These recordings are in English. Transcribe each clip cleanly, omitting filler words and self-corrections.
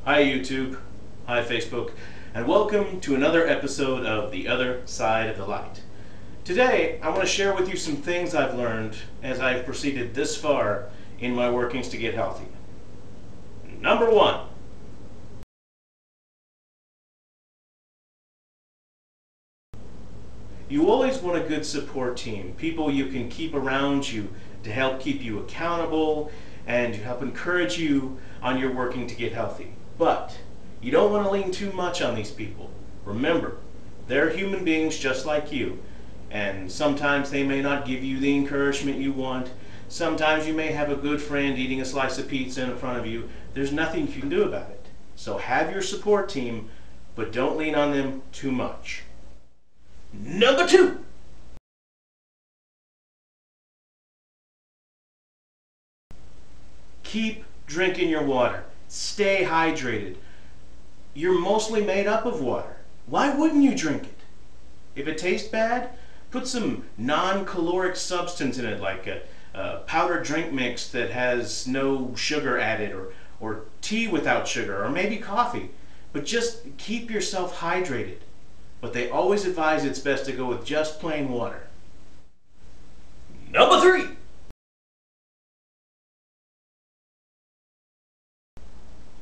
Hi YouTube, hi Facebook, and welcome to another episode of The Other Side of the Light. Today, I want to share with you some things I've learned as I've proceeded this far in my workings to get healthy. Number one, you always want a good support team, people you can keep around you to help keep you accountable and to help encourage you on your working to get healthy. But you don't want to lean too much on these people. Remember, they're human beings just like you, and sometimes they may not give you the encouragement you want. Sometimes you may have a good friend eating a slice of pizza in front of you. There's nothing you can do about it. So have your support team, but don't lean on them too much. Number two, keep drinking your water. Stay hydrated. You're mostly made up of water. Why wouldn't you drink it? If it tastes bad, put some non-caloric substance in it, like a powdered drink mix that has no sugar added, or tea without sugar, or maybe coffee. But just keep yourself hydrated. But they always advise it's best to go with just plain water. Number three,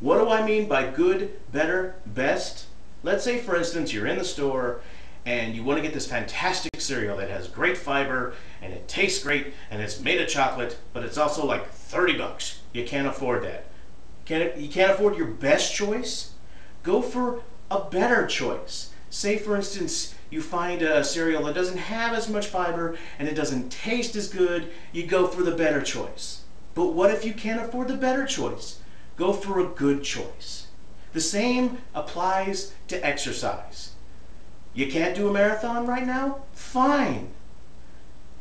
what do I mean by good, better, best? Let's say, for instance, you're in the store and you want to get this fantastic cereal that has great fiber and it tastes great and it's made of chocolate, but it's also like 30 bucks. You can't afford that. You can't afford your best choice? Go for a better choice. Say, for instance, you find a cereal that doesn't have as much fiber and it doesn't taste as good. You go for the better choice. But what if you can't afford the better choice? Go for a good choice. The same applies to exercise. You can't do a marathon right now? Fine.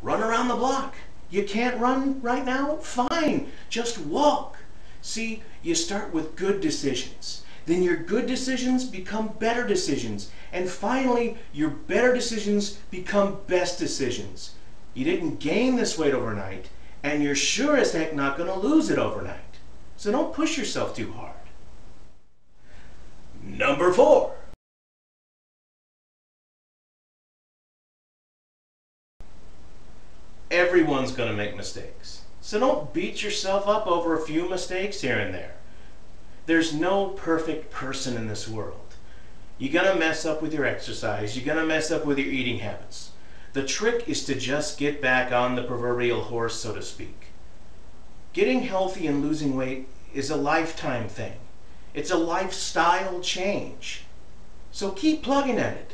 Run around the block. You can't run right now? Fine. Just walk. See, you start with good decisions. Then your good decisions become better decisions. And finally, your better decisions become best decisions. You didn't gain this weight overnight, and you're sure as heck not going to lose it overnight. So don't push yourself too hard. Number four, everyone's going to make mistakes. So don't beat yourself up over a few mistakes here and there. There's no perfect person in this world. You're going to mess up with your exercise. You're going to mess up with your eating habits. The trick is to just get back on the proverbial horse, so to speak. Getting healthy and losing weight is a lifetime thing. It's a lifestyle change. So keep plugging at it.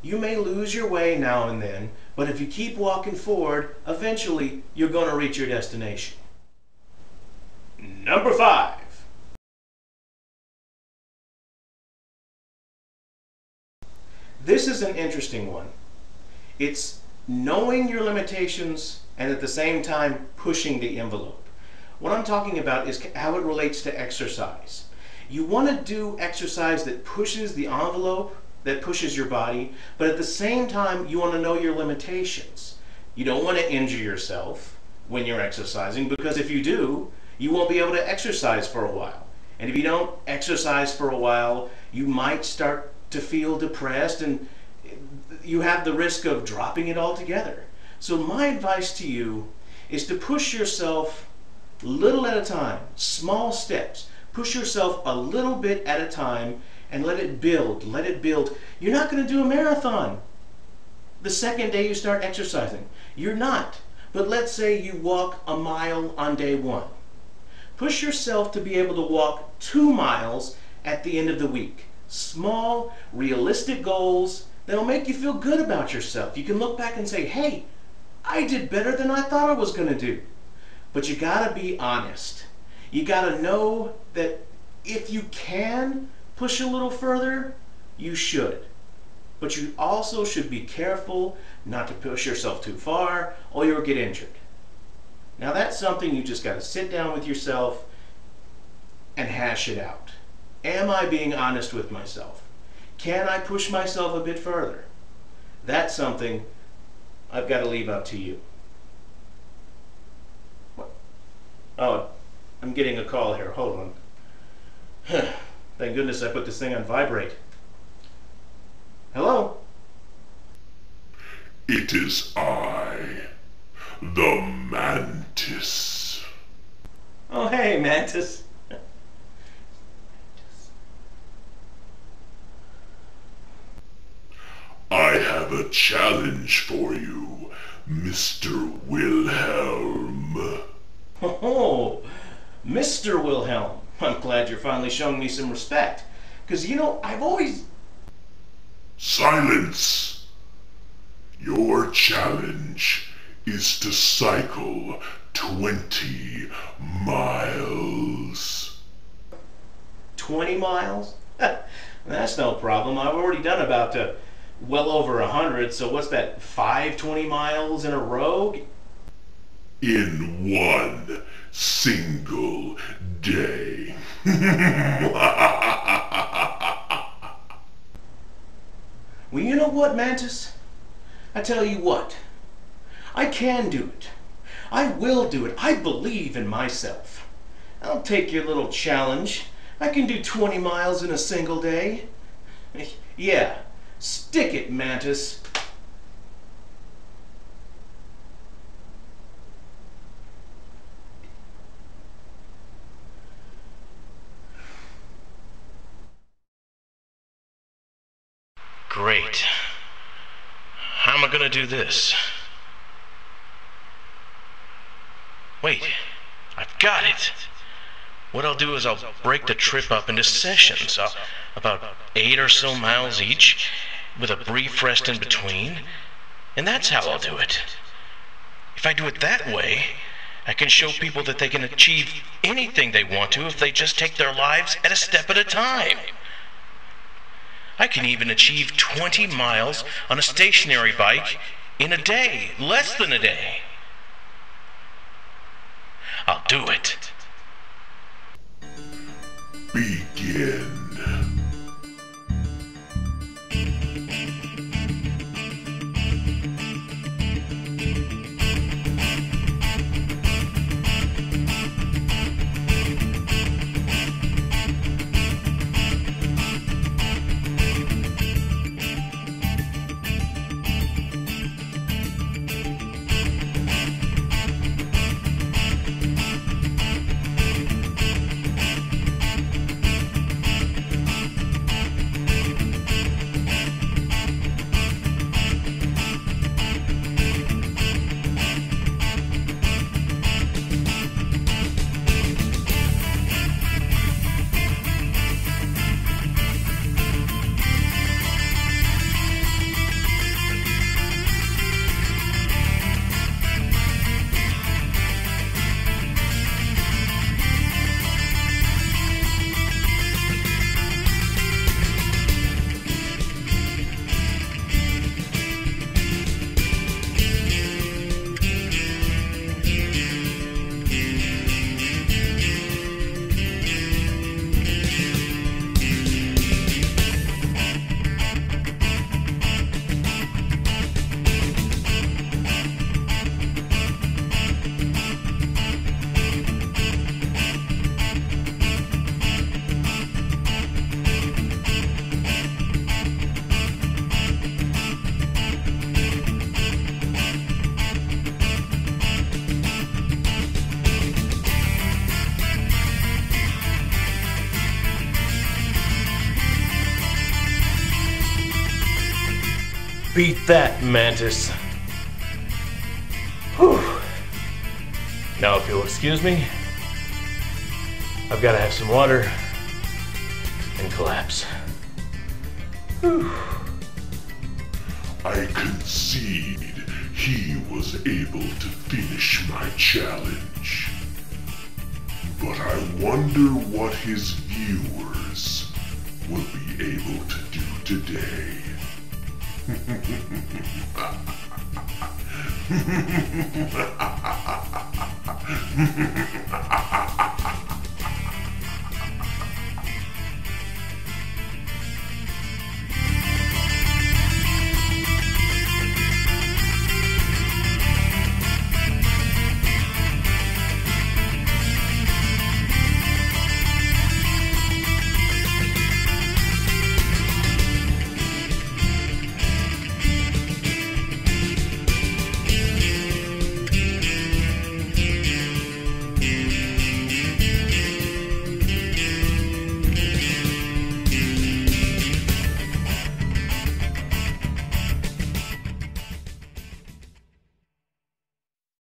You may lose your way now and then, but if you keep walking forward, eventually you're going to reach your destination. Number five, this is an interesting one. It's knowing your limitations and at the same time pushing the envelope. What I'm talking about is how it relates to exercise. You want to do exercise that pushes the envelope, that pushes your body, but at the same time you want to know your limitations. You don't want to injure yourself when you're exercising, because if you do, you won't be able to exercise for a while. And if you don't exercise for a while, you might start to feel depressed and you have the risk of dropping it altogether. So my advice to you is to push yourself little at a time, small steps. Push yourself a little bit at a time and let it build, let it build. You're not going to do a marathon the second day you start exercising. You're not. But let's say you walk a mile on day one. Push yourself to be able to walk 2 miles at the end of the week. Small, realistic goals that'll make you feel good about yourself. You can look back and say, hey, I did better than I thought I was going to do. But you gotta be honest. You gotta know that if you can push a little further, you should. But you also should be careful not to push yourself too far or you'll get injured. Now that's something you just gotta sit down with yourself and hash it out. Am I being honest with myself? Can I push myself a bit further? That's something I've got to leave up to you. Oh, I'm getting a call here. Hold on. Thank goodness I put this thing on vibrate. Hello? It is I, the Mantis. Oh, hey, Mantis. I have a challenge for you, Mr. Wilhelm. Oh, Mr. Wilhelm. I'm glad you're finally showing me some respect. Because, you know, I've always... Silence! Your challenge is to cycle 20 miles. 20 miles? That's no problem. I've already done about well over 100, so what's that, 20 miles in a row? In one single day. Well, you know what, Mantis? I tell you what. I can do it. I will do it. I believe in myself. I'll take your little challenge. I can do 20 miles in a single day. Yeah, stick it, Mantis. Great. How am I gonna do this? Wait, I've got it. What I'll do is I'll break the trip up into sessions, about 8 or so miles each, with a brief rest in between, and that's how I'll do it. If I do it that way, I can show people that they can achieve anything they want to if they just take their lives at a step at a time. I can even achieve 20 miles on a stationary bike in a day, less than a day. I'll do it. Begin. Beat that, Mantis. Whew. Now, if you'll excuse me, I've got to have some water and collapse. Whew. I concede he was able to finish my challenge. But I wonder what his viewers will be able to do today.